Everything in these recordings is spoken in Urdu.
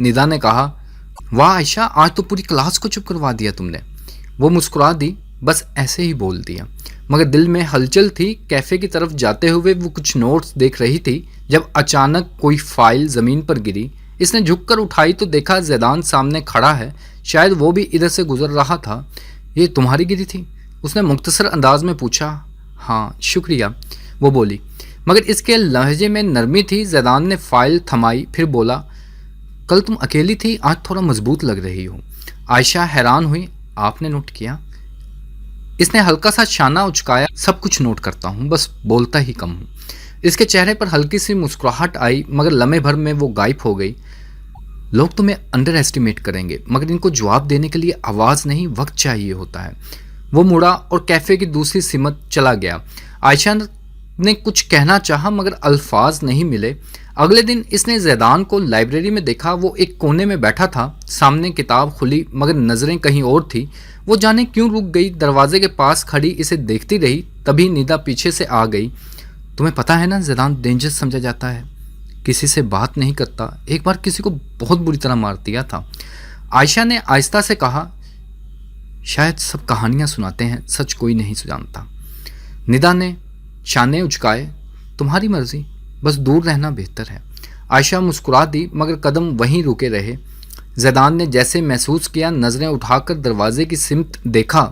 ندا نے کہا، واہ عائشہ، آج تو پوری کلاس کو چپ کروا دیا تم نے۔ وہ مسکرا دی، بس ایسے ہی بول دیا، مگر دل میں ہلچل تھی۔ کیفے کی طرف جاتے ہوئے وہ کچھ نوٹس دیکھ رہی تھی جب اچانک کوئی فائل زمین پر گری۔ اس نے جھک کر اٹھائی تو دیکھا زیدان سامنے کھڑا ہے، شاید وہ بھی ادھر سے گزر رہا تھا۔ یہ تمہاری گری تھی؟ اس نے مختصر انداز میں پوچھا۔ ہاں شکریہ، وہ بولی، مگر اس کے لہجے میں نرمی تھی۔ زیدان نے فائل تھمائی، پھر بولا، کل تم اکیلی تھی، آج تھوڑا مضبوط لگ رہی ہو۔ عائشہ حیران ہوئی، آپ نے نوٹ کیا؟ اس نے ہلکا سا شانہ اچکایا، سب کچھ نوٹ کرتا ہوں، بس بولتا ہی کم ہوں۔ اس کے چہرے پر ہلکی سی مسکراہٹ آئی، مگر لمحے بھر میں وہ غائب ہو گئی۔ لوگ تمہیں انڈر ایسٹیمیٹ کریں گے، مگر ان کو جواب دینے کے لیے آواز نہیں، وقت چاہیے ہوتا ہے۔ وہ مڑا اور کیفے کی دوسری سمت چلا گیا۔ عائشہ نے کچھ کہنا چاہا مگر الفاظ نہیں ملے۔ اگلے دن اس نے زیدان کو لائبریری میں دیکھا۔ وہ ایک کونے میں بیٹھا تھا، سامنے کتاب کھلی مگر نظریں کہیں اور تھی۔ وہ جانے کیوں رک گئی، دروازے کے پاس کھڑی اسے دیکھتی رہی۔ تبھی ندا پیچھے سے آ گئی۔ تمہیں پتہ ہے نا زیدان ڈینجرس سمجھا جاتا ہے، کسی سے بات نہیں کرتا، ایک بار کسی کو بہت بری طرح مار دیا تھا۔ عائشہ نے آہستہ سے کہا، شاید سب کہانیاں سناتے ہیں، سچ کوئی نہیں جانتا۔ ندا نے شانے اچکائے، تمہاری مرضی، بس دور رہنا بہتر ہے۔ عائشہ مسکرا دی مگر قدم وہیں رکے رہے۔ زیدان نے جیسے محسوس کیا، نظریں اٹھا کر دروازے کی سمت دیکھا۔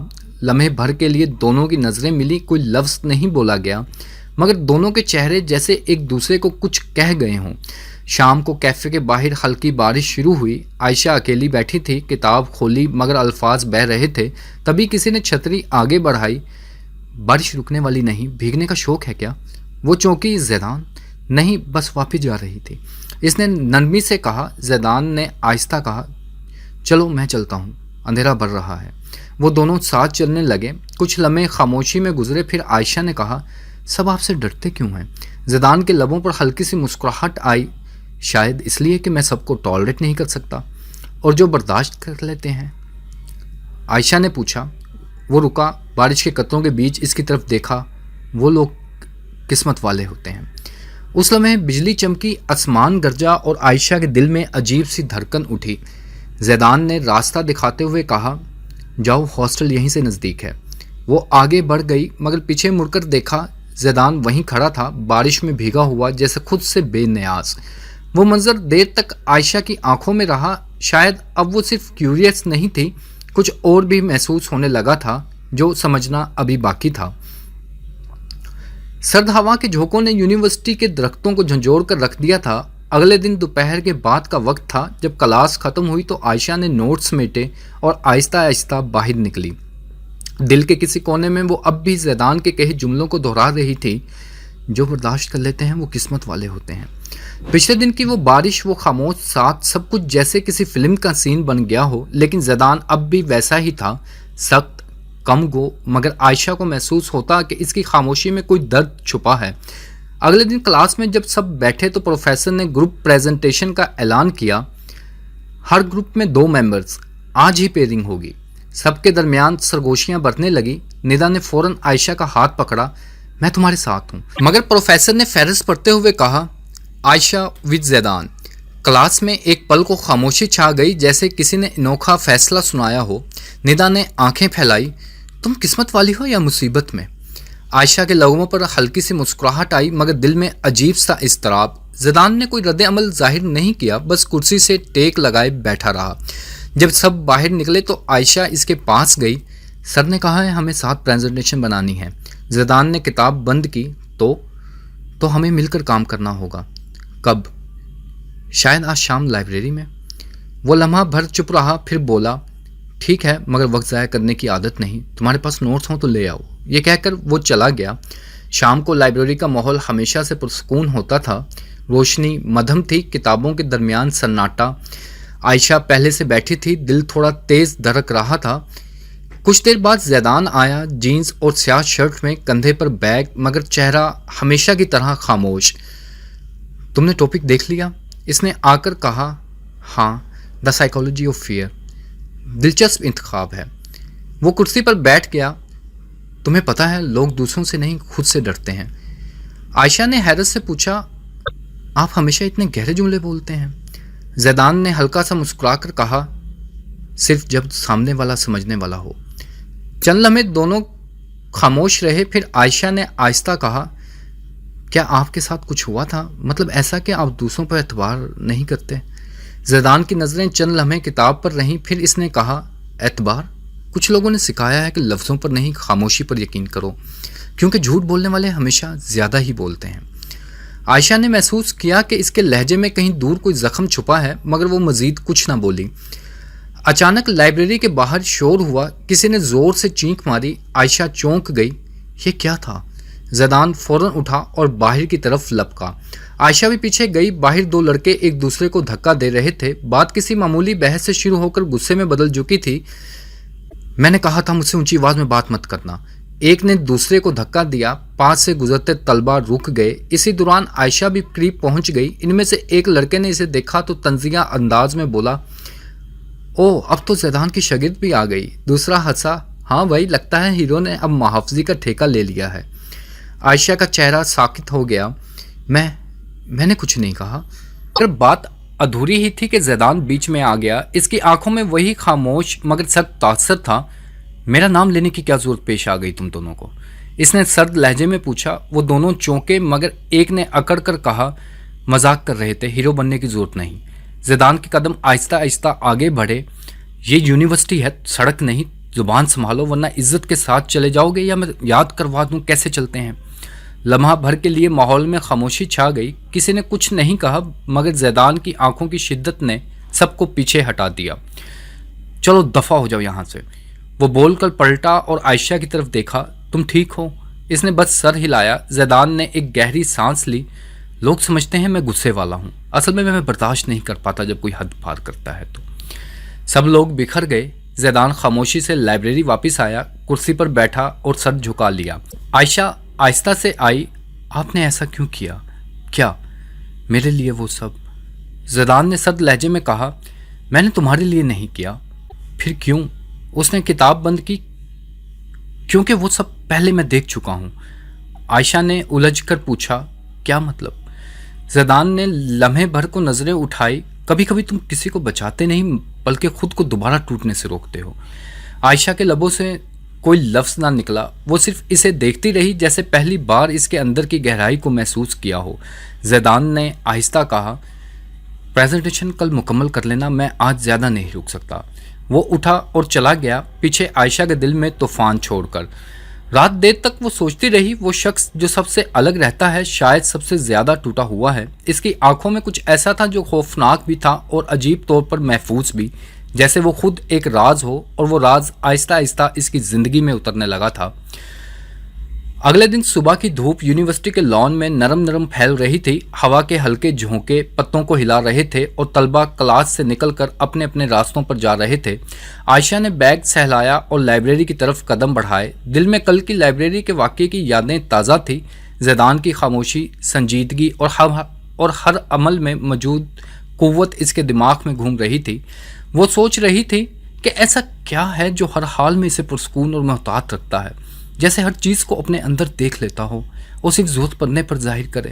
لمحے بھر کے لیے دونوں کی نظریں ملی، کوئی لفظ نہیں بولا گیا مگر دونوں کے چہرے جیسے ایک دوسرے کو کچھ کہہ گئے ہوں۔ شام کو کیفے کے باہر ہلکی بارش شروع ہوئی۔ عائشہ اکیلی بیٹھی تھی، کتاب کھولی مگر الفاظ بہہ رہے تھے۔ تبھی کسی نے چھتری آگے بڑھائی۔ بارش رکنے والی نہیں، بھیگنے کا شوق ہے کیا؟ وہ چونکی، زیدان نہیں، بس واپس جا رہی تھی، اس نے نرمی سے کہا۔ زیدان نے آہستہ کہا، چلو میں چلتا ہوں، اندھیرا بڑھ رہا ہے۔ وہ دونوں ساتھ چلنے لگے۔ کچھ لمحے خاموشی میں گزرے، پھر عائشہ نے کہا، سب آپ سے ڈرتے کیوں ہیں؟ زیدان کے لبوں پر ہلکی سی مسکراہٹ آئی، شاید اس لیے کہ میں سب کو ٹالریٹ نہیں کر سکتا، اور جو برداشت کر لیتے ہیں۔ عائشہ نے پوچھا۔ وہ رکا، بارش کے قطروں کے بیچ اس کی طرف دیکھا۔ وہ لوگ قسمت والے ہوتے ہیں۔ اس لمحے بجلی چمکی، آسمان گرجا اور عائشہ کے دل میں عجیب سی دھڑکن اٹھی۔ زیدان نے راستہ دکھاتے ہوئے کہا، جاؤ، ہاسٹل یہیں سے نزدیک ہے۔ وہ آگے بڑھ گئی مگر پیچھے مڑ کر دیکھا، زیدان وہیں کھڑا تھا، بارش میں بھیگا ہوا، جیسے خود سے بے نیاز۔ وہ منظر دیر تک عائشہ کی آنکھوں میں رہا۔ شاید اب وہ صرف کیوریس نہیں تھی، کچھ اور بھی محسوس ہونے لگا تھا جو سمجھنا ابھی باقی تھا۔ سرد ہوا کے جھونکوں نے یونیورسٹی کے درختوں کو جھنجھوڑ کر رکھ دیا تھا۔ اگلے دن دوپہر کے بعد کا وقت تھا۔ جب کلاس ختم ہوئی تو عائشہ نے نوٹس سمیٹے اور آہستہ آہستہ باہر نکلی۔ دل کے کسی کونے میں وہ اب بھی زیدان کے کہے جملوں کو دہرا رہی تھی، جو برداشت کر لیتے ہیں وہ قسمت والے ہوتے ہیں۔ پچھلے دن کی وہ بارش، وہ خاموش ساتھ، سب کچھ جیسے کسی فلم کا سین بن گیا ہو، لیکن زیدان اب بھی ویسا ہی تھا، سخت، کم گو، مگر عائشہ کو محسوس ہوتا کہ اس کی خاموشی میں کوئی درد چھپا ہے۔ اگلے دن کلاس میں جب سب بیٹھے تو پروفیسر نے گروپ پریزنٹیشن کا اعلان کیا۔ ہر گروپ میں 2 ممبرز، آج ہی پیئرنگ ہوگی۔ سب کے درمیان سرگوشیاں بڑھنے لگی۔ ندا نے فوراً عائشہ کا ہاتھ پکڑا، میں تمہارے ساتھ ہوں، مگر پروفیسر نے فہرست پڑھتے ہوئے کہا، عائشہ وتھ زیدان۔ کلاس میں ایک پل کو خاموشی چھا گئی، جیسے کسی نے انوکھا فیصلہ سنایا ہو۔ ندا نے آنکھیں پھیلائی، تم قسمت والی ہو یا مصیبت میں؟ عائشہ کے لبوں پر ہلکی سی مسکراہٹ آئی مگر دل میں عجیب سا اضطراب۔ زیدان نے کوئی رد عمل ظاہر نہیں کیا، بس کرسی سے ٹیک لگائے بیٹھا رہا۔ جب سب باہر نکلے تو عائشہ اس کے پاس گئی۔ سر نے کہا ہے ہمیں ساتھ پریزنٹیشن بنانی ہے۔ زیدان نے کتاب بند کی، تو ہمیں مل کر کام کرنا ہوگا۔ کب؟ شاید آج شام لائبریری میں۔ وہ لمحہ بھر چپ رہا، پھر بولا، ٹھیک ہے، مگر وقت ضائع کرنے کی عادت نہیں، تمہارے پاس نوٹس ہوں تو لے آؤ۔ یہ کہہ کر وہ چلا گیا۔ شام کو لائبریری کا ماحول ہمیشہ سے پرسکون ہوتا تھا۔ روشنی مدھم تھی، کتابوں کے درمیان سناٹا۔ عائشہ پہلے سے بیٹھی تھی، دل تھوڑا تیز دھڑک رہا تھا۔ کچھ دیر بعد زیدان آیا، جینز اور سیاہ شرٹ میں، کندھے پر بیگ، مگر چہرہ ہمیشہ کی طرح خاموش۔ تم نے ٹاپک دیکھ لیا؟ اس نے آ کر کہا، ہاں، دا سائیکالوجی آف فیئر، دلچسپ انتخاب ہے۔ وہ کرسی پر بیٹھ گیا۔ تمہیں پتہ ہے لوگ دوسروں سے نہیں خود سے ڈرتے ہیں۔ عائشہ نے حیرت سے پوچھا، آپ ہمیشہ اتنے گہرے جملے بولتے ہیں؟ زیدان نے ہلکا سا مسکرا کر کہا، صرف جب سامنے والا سمجھنے والا ہو۔ چند لمحے دونوں خاموش رہے، پھر عائشہ نے آہستہ کہا، کیا آپ کے ساتھ کچھ ہوا تھا؟ مطلب ایسا کہ آپ دوسروں پر اعتبار نہیں کرتے؟ زیدان کی نظریں چند لمحے کتاب پر رہیں، پھر اس نے کہا، اعتبار؟ کچھ لوگوں نے سکھایا ہے کہ لفظوں پر نہیں، خاموشی پر یقین کرو، کیونکہ جھوٹ بولنے والے ہمیشہ زیادہ ہی بولتے ہیں۔ عائشہ نے محسوس کیا کہ اس کے لہجے میں کہیں دور کوئی زخم چھپا ہے، مگر وہ مزید کچھ نہ بولی۔ اچانک لائبریری کے باہر شور ہوا، کسی نے زور سے چینخ ماری۔ عائشہ چونک گئی، یہ کیا تھا؟ زیدان فوراً اٹھا اور باہر کی طرف لپکا۔ عائشہ بھی پیچھے گئی۔ باہر دو لڑکے ایک دوسرے کو دھکا دے رہے تھے۔ بات کسی معمولی بحث سے شروع ہو کر غصے میں بدل چکی تھی۔ میں نے کہا تھا مجھ سے اونچی آواز میں بات مت کرنا۔ ایک نے دوسرے کو دھکا دیا۔ پاس سے گزرتے طلبہ رک گئے۔ اسی دوران عائشہ بھی قریب پہنچ گئی۔ ان میں سے ایک لڑکے نے اسے دیکھا تو طنزیہ انداز میں بولا، او اب تو زیدان کی شاگرد بھی آ گئی۔ دوسرا ہنسا، ہاں بھائی، لگتا ہے ہیرو نے اب محافظی کا ٹھیکہ لے لیا ہے۔ عائشہ کا چہرہ ساکت ہو گیا۔ میں نے کچھ نہیں کہا۔ پر بات ادھوری ہی تھی کہ زیدان بیچ میں آ گیا۔ اس کی آنکھوں میں وہی خاموش مگر سخت تاثر تھا۔ میرا نام لینے کی کیا ضرورت پیش آ گئی تم دونوں کو؟ اس نے سرد لہجے میں پوچھا۔ وہ دونوں چونکے، مگر ایک نے اکڑ کر کہا، مذاق کر رہے تھے، ہیرو بننے کی ضرورت نہیں۔ زیدان کے قدم آہستہ آہستہ آگے بڑھے۔ یہ یونیورسٹی ہے، سڑک نہیں، زبان سنبھالو ورنہ عزت کے ساتھ چلے جاؤ گے یا میں یاد کروا دوں کیسے چلتے ہیں۔ لمحہ بھر کے لیے ماحول میں خاموشی چھا گئی۔ کسی نے کچھ نہیں کہا، مگر زیدان کی آنکھوں کی شدت نے سب کو پیچھے ہٹا دیا۔ چلو دفع ہو جاؤ یہاں سے۔ وہ بول کر پلٹا اور عائشہ کی طرف دیکھا، تم ٹھیک ہو؟ اس نے بس سر ہلایا۔ زیدان نے ایک گہری سانس لی۔ لوگ سمجھتے ہیں میں غصے والا ہوں، اصل میں برداشت نہیں کر پاتا جب کوئی حد پار کرتا ہے تو۔ سب لوگ بکھر گئے۔ زیدان خاموشی سے لائبریری واپس آیا، کرسی پر بیٹھا اور سر جھکا لیا۔ عائشہ آہستہ سے آئی، آپ نے ایسا کیوں کیا؟ کیا میرے لیے وہ سب؟ زیدان نے سرد لہجے میں کہا، میں نے تمہارے لیے نہیں کیا۔ پھر کیوں؟ اس نے کتاب بند کی۔ کیونکہ وہ سب پہلے میں دیکھ چکا ہوں۔ عائشہ نے الجھ کر پوچھا، کیا مطلب؟ زیدان نے لمحے بھر کو نظریں اٹھائی۔ کبھی کبھی تم کسی کو بچاتے نہیں بلکہ خود کو دوبارہ ٹوٹنے سے روکتے ہو۔ عائشہ کے لبوں سے کوئی لفظ نہ نکلا۔ وہ صرف اسے دیکھتی رہی، جیسے پہلی بار اس کے اندر کی گہرائی کو محسوس کیا ہو۔ زیدان نے آہستہ کہا، پریزنٹیشن کل مکمل کر لینا، میں آج زیادہ نہیں رک سکتا۔ وہ اٹھا اور چلا گیا، پیچھے عائشہ کے دل میں طوفان چھوڑ کر۔ رات دیر تک وہ سوچتی رہی، وہ شخص جو سب سے الگ رہتا ہے شاید سب سے زیادہ ٹوٹا ہوا ہے۔ اس کی آنکھوں میں کچھ ایسا تھا جو خوفناک بھی تھا اور عجیب طور پر محفوظ بھی، جیسے وہ خود ایک راز ہو، اور وہ راز آہستہ آہستہ اس کی زندگی میں اترنے لگا تھا۔ اگلے دن صبح کی دھوپ یونیورسٹی کے لان میں نرم نرم پھیل رہی تھی۔ ہوا کے ہلکے جھونکے پتوں کو ہلا رہے تھے اور طلبہ کلاس سے نکل کر اپنے اپنے راستوں پر جا رہے تھے۔ عائشہ نے بیگ سہلایا اور لائبریری کی طرف قدم بڑھائے۔ دل میں کل کی لائبریری کے واقعے کی یادیں تازہ تھی۔ زیدان کی خاموشی، سنجیدگی اور ہر عمل میں موجود قوت اس کے دماغ میں گھوم رہی تھی۔ وہ سوچ رہی تھی کہ ایسا کیا ہے جو ہر حال میں اسے پرسکون اور محتاط رکھتا ہے، جیسے ہر چیز کو اپنے اندر دیکھ لیتا ہو اور صرف ضرورت پڑنے پر ظاہر کرے۔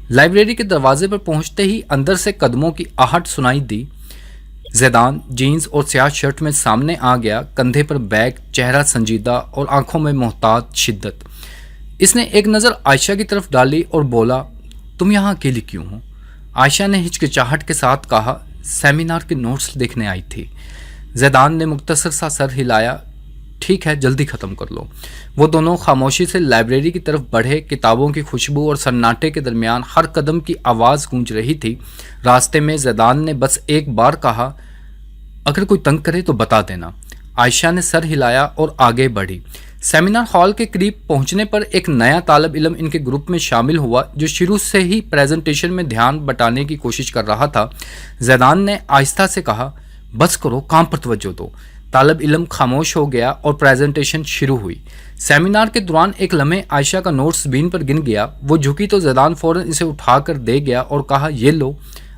لائبریری کے دروازے پر پہنچتے ہی اندر سے قدموں کی آہٹ سنائی دی۔ زیدان جینز اور سیاہ شرٹ میں سامنے آ گیا، کندھے پر بیگ، چہرہ سنجیدہ اور آنکھوں میں محتاط شدت۔ اس نے ایک نظر عائشہ کی طرف ڈالی اور بولا، تم یہاں اکیلی کیوں ہو؟ عائشہ نے ہچکچاہٹ کے ساتھ کہا، سیمینار کے نوٹس دیکھنے آئی تھی۔ زیدان نے مختصر سا سر ہلایا، ٹھیک ہے، جلدی ختم کر لو۔ وہ دونوں خاموشی سے لائبریری کی طرف بڑھے۔ کتابوں کی خوشبو اور سناٹے کے درمیان ہر قدم کی آواز گونج رہی تھی۔ راستے میں زیدان نے بس ایک بار کہا، اگر کوئی تنگ کرے تو بتا دینا۔ عائشہ نے سر ہلایا اور آگے بڑھی۔ سیمینار ہال کے قریب پہنچنے پر ایک نیا طالب علم ان کے گروپ میں شامل ہوا جو شروع سے ہی پریزنٹیشن میں دھیان بٹانے کی کوشش کر رہا تھا۔ زیدان نے آہستہ سے کہا، بس کرو، کام پر توجہ دو۔ طالب علم خاموش ہو گیا اور پریزنٹیشن شروع ہوئی۔ سیمینار کے دوران ایک لمحے عائشہ کا نوٹس بین پر گن گیا۔ وہ جھکی تو زیدان فوراً اسے اٹھا کر دے گیا اور کہا، یہ لو،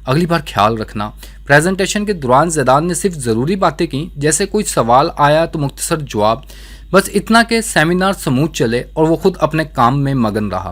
اگلی بار خیال رکھنا۔ پریزنٹیشن کے دوران زیدان نے صرف ضروری باتیں کی، جیسے کوئی سوال آیا تو مختصر جواب، بس اتنا کہ سیمینار سموتھ چلے اور وہ خود اپنے کام میں مگن رہا۔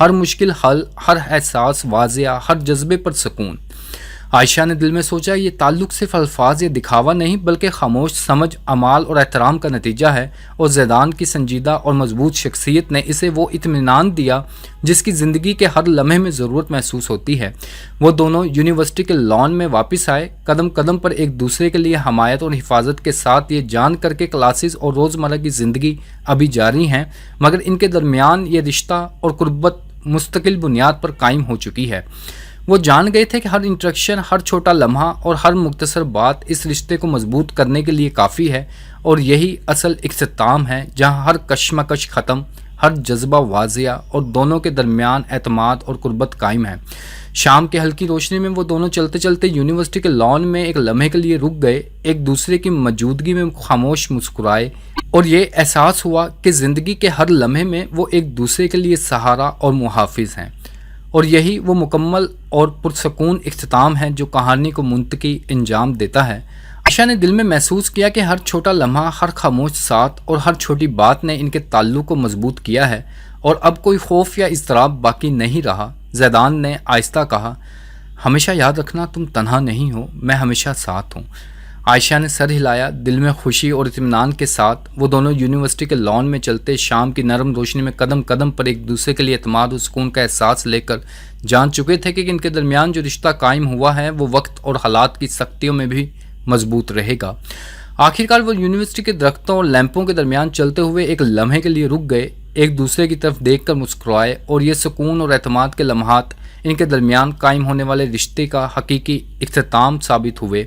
ہر مشکل حل، ہر احساس واضح، ہر جذبے پر سکون۔ عائشہ نے دل میں سوچا یہ تعلق صرف الفاظ یا دکھاوا نہیں بلکہ خاموش سمجھ، اعمال اور احترام کا نتیجہ ہے، اور زیدان کی سنجیدہ اور مضبوط شخصیت نے اسے وہ اطمینان دیا جس کی زندگی کے ہر لمحے میں ضرورت محسوس ہوتی ہے۔ وہ دونوں یونیورسٹی کے لان میں واپس آئے، قدم قدم پر ایک دوسرے کے لیے حمایت اور حفاظت کے ساتھ، یہ جان کر کے کلاسز اور روزمرہ کی زندگی ابھی جاری ہیں، مگر ان کے درمیان یہ رشتہ اور قربت مستقل بنیاد پر قائم ہو چکی ہے۔ وہ جان گئے تھے کہ ہر انٹریکشن، ہر چھوٹا لمحہ اور ہر مختصر بات اس رشتے کو مضبوط کرنے کے لیے کافی ہے، اور یہی اصل اختتام ہے جہاں ہر کشمکش ختم، ہر جذبہ واضح اور دونوں کے درمیان اعتماد اور قربت قائم ہے۔ شام کے ہلکی روشنی میں وہ دونوں چلتے چلتے یونیورسٹی کے لان میں ایک لمحے کے لیے رک گئے، ایک دوسرے کی موجودگی میں خاموش مسکرائے، اور یہ احساس ہوا کہ زندگی کے ہر لمحے میں وہ ایک دوسرے کے لیے سہارا اور محافظ ہیں، اور یہی وہ مکمل اور پرسکون اختتام ہے جو کہانی کو منطقی انجام دیتا ہے۔ عائشہ نے دل میں محسوس کیا کہ ہر چھوٹا لمحہ، ہر خاموش ساتھ اور ہر چھوٹی بات نے ان کے تعلق کو مضبوط کیا ہے، اور اب کوئی خوف یا اضطراب باقی نہیں رہا۔ زیدان نے آہستہ کہا، ہمیشہ یاد رکھنا تم تنہا نہیں ہو، میں ہمیشہ ساتھ ہوں۔ عائشہ نے سر ہلایا، دل میں خوشی اور اطمینان کے ساتھ۔ وہ دونوں یونیورسٹی کے لان میں چلتے، شام کی نرم روشنی میں قدم قدم پر ایک دوسرے کے لیے اعتماد اور سکون کا احساس لے کر جان چکے تھے کہ ان کے درمیان جو رشتہ قائم ہوا ہے وہ وقت اور حالات کی سختیوں میں بھی مضبوط رہے گا۔ آخرکار وہ یونیورسٹی کے درختوں اور لیمپوں کے درمیان چلتے ہوئے ایک لمحے کے لیے رک گئے، ایک دوسرے کی طرف دیکھ کر مسکرائے، اور یہ سکون اور اعتماد کے لمحات ان کے درمیان قائم ہونے والے رشتے کا حقیقی اختتام ثابت ہوئے،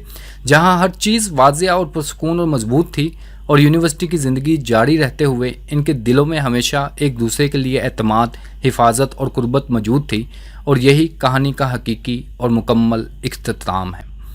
جہاں ہر چیز واضح اور پرسکون اور مضبوط تھی، اور یونیورسٹی کی زندگی جاری رہتے ہوئے ان کے دلوں میں ہمیشہ ایک دوسرے کے لیے اعتماد، حفاظت اور قربت موجود تھی، اور یہی کہانی کا حقیقی اور مکمل اختتام ہے۔